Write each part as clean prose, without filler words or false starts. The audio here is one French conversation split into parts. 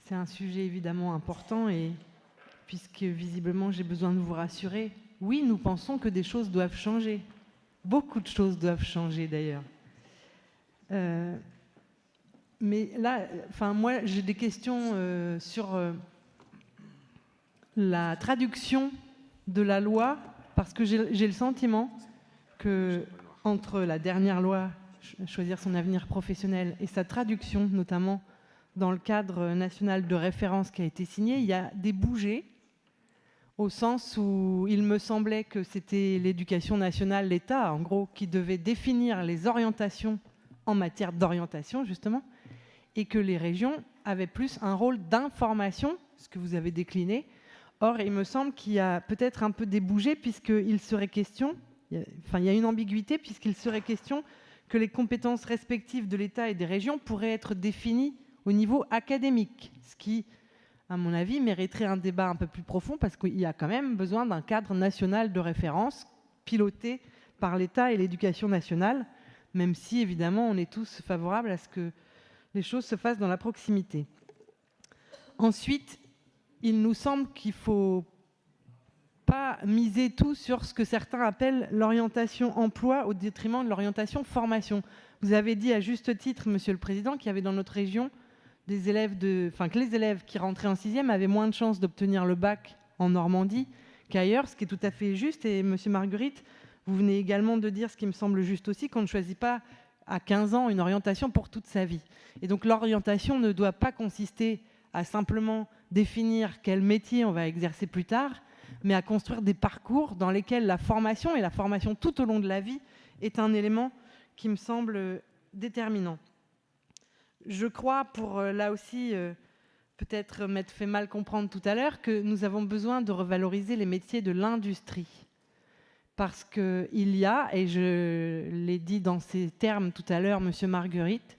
C'est un sujet évidemment important et puisque visiblement j'ai besoin de vous rassurer, oui, nous pensons que des choses doivent changer. Beaucoup de choses doivent changer d'ailleurs. Mais là, moi j'ai des questions sur la traduction de la loi, parce que j'ai le sentiment que entre la dernière loi Choisir son avenir professionnel et sa traduction, notamment dans le cadre national de référence qui a été signé, il y a des bougées, au sens où il me semblait que c'était l'éducation nationale, l'État, en gros, qui devait définir les orientations en matière d'orientation, justement, et que les régions avaient plus un rôle d'information, ce que vous avez décliné. Or, il me semble qu'il y a peut-être un peu des bougées, puisqu'il serait question, il y a une ambiguïté, puisqu'il serait question que les compétences respectives de l'État et des régions pourraient être définies au niveau académique, ce qui, à mon avis, mériterait un débat un peu plus profond, parce qu'il y a quand même besoin d'un cadre national de référence piloté par l'État et l'éducation nationale, même si, évidemment, on est tous favorables à ce que les choses se fassent dans la proximité. Ensuite, il nous semble qu'il ne faut pas miser tout sur ce que certains appellent l'orientation emploi au détriment de l'orientation formation. Vous avez dit à juste titre, Monsieur le Président, qu'il y avait dans notre région que les élèves qui rentraient en 6e avaient moins de chances d'obtenir le bac en Normandie qu'ailleurs, ce qui est tout à fait juste. Et Monsieur Margueritte, vous venez également de dire, ce qui me semble juste aussi, qu'on ne choisit pas à 15 ans une orientation pour toute sa vie. Et donc l'orientation ne doit pas consister à simplement définir quel métier on va exercer plus tard, mais à construire des parcours dans lesquels la formation, et la formation tout au long de la vie, est un élément qui me semble déterminant. Je crois, pour là aussi peut-être m'être fait mal comprendre tout à l'heure, que nous avons besoin de revaloriser les métiers de l'industrie. Parce qu'il y a, et je l'ai dit dans ces termes tout à l'heure, Monsieur Margueritte,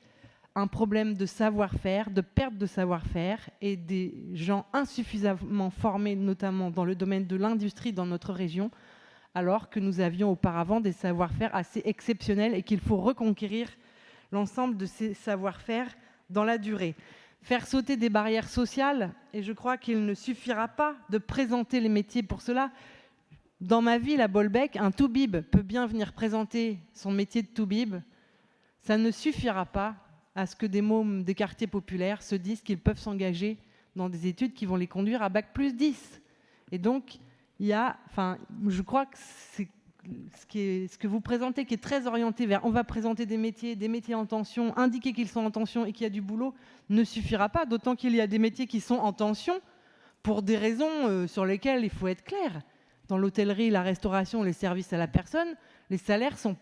un problème de savoir-faire, de perte de savoir-faire, et des gens insuffisamment formés, notamment dans le domaine de l'industrie dans notre région, alors que nous avions auparavant des savoir-faire assez exceptionnels et qu'il faut reconquérir l'ensemble de ces savoir-faire dans la durée. Faire sauter des barrières sociales, et je crois qu'il ne suffira pas de présenter les métiers pour cela. Dans ma ville, à Bolbec, un toubib peut bien venir présenter son métier de toubib. Ça ne suffira pas à ce que des mômes des quartiers populaires se disent qu'ils peuvent s'engager dans des études qui vont les conduire à Bac+10. Et donc, je crois que c'est ce que vous présentez, qui est très orienté vers on va présenter des métiers en tension, indiquer qu'ils sont en tension et qu'il y a du boulot, ne suffira pas, d'autant qu'il y a des métiers qui sont en tension pour des raisons sur lesquelles il faut être clair. Dans l'hôtellerie, la restauration, les services à la personne, les salaires ne sont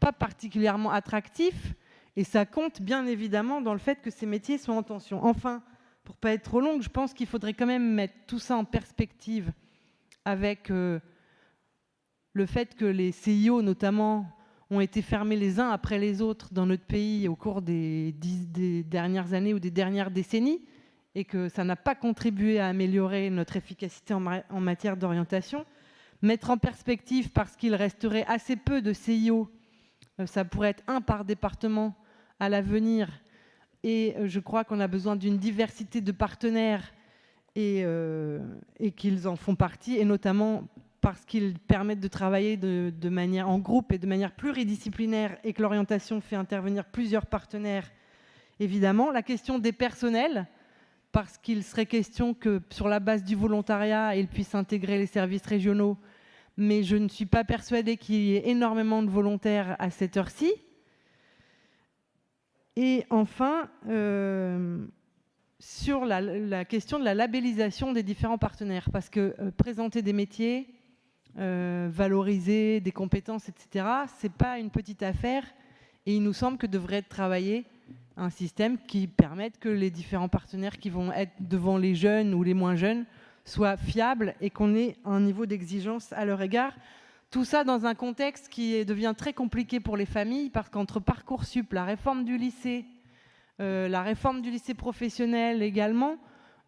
pas particulièrement attractifs. Et ça compte bien évidemment dans le fait que ces métiers sont en tension. Enfin, pour ne pas être trop longue, je pense qu'il faudrait quand même mettre tout ça en perspective avec le fait que les CIO, notamment, ont été fermés les uns après les autres dans notre pays au cours des dernières années ou des dernières décennies, et que ça n'a pas contribué à améliorer notre efficacité en matière d'orientation. Mettre en perspective, parce qu'il resterait assez peu de CIO, ça pourrait être un par département à l'avenir, et je crois qu'on a besoin d'une diversité de partenaires et qu'ils en font partie, et notamment parce qu'ils permettent de travailler de manière en groupe et de manière pluridisciplinaire, et que l'orientation fait intervenir plusieurs partenaires. Évidemment, la question des personnels, parce qu'il serait question que sur la base du volontariat, ils puissent intégrer les services régionaux, mais je ne suis pas persuadée qu'il y ait énormément de volontaires à cette heure-ci. Et enfin, sur la question de la labellisation des différents partenaires, parce que présenter des métiers, valoriser des compétences, etc., ce n'est pas une petite affaire, et il nous semble que devrait être travaillé un système qui permette que les différents partenaires qui vont être devant les jeunes ou les moins jeunes soient fiables et qu'on ait un niveau d'exigence à leur égard. Tout ça dans un contexte qui devient très compliqué pour les familles, parce qu'entre Parcoursup, la réforme du lycée professionnel également,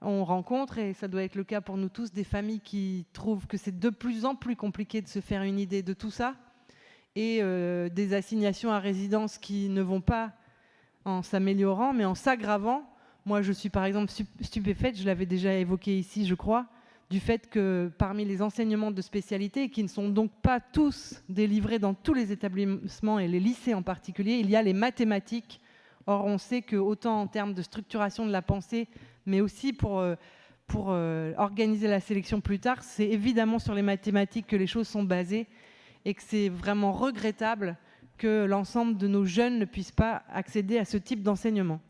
on rencontre, et ça doit être le cas pour nous tous, des familles qui trouvent que c'est de plus en plus compliqué de se faire une idée de tout ça, et des assignations à résidence qui ne vont pas en s'améliorant, mais en s'aggravant, Moi, je suis par exemple stupéfaite, je l'avais déjà évoqué ici, je crois, du fait que parmi les enseignements de spécialité, qui ne sont donc pas tous délivrés dans tous les établissements et les lycées en particulier, il y a les mathématiques. Or, on sait que autant en termes de structuration de la pensée, mais aussi pour organiser la sélection plus tard, c'est évidemment sur les mathématiques que les choses sont basées et que c'est vraiment regrettable que l'ensemble de nos jeunes ne puissent pas accéder à ce type d'enseignement.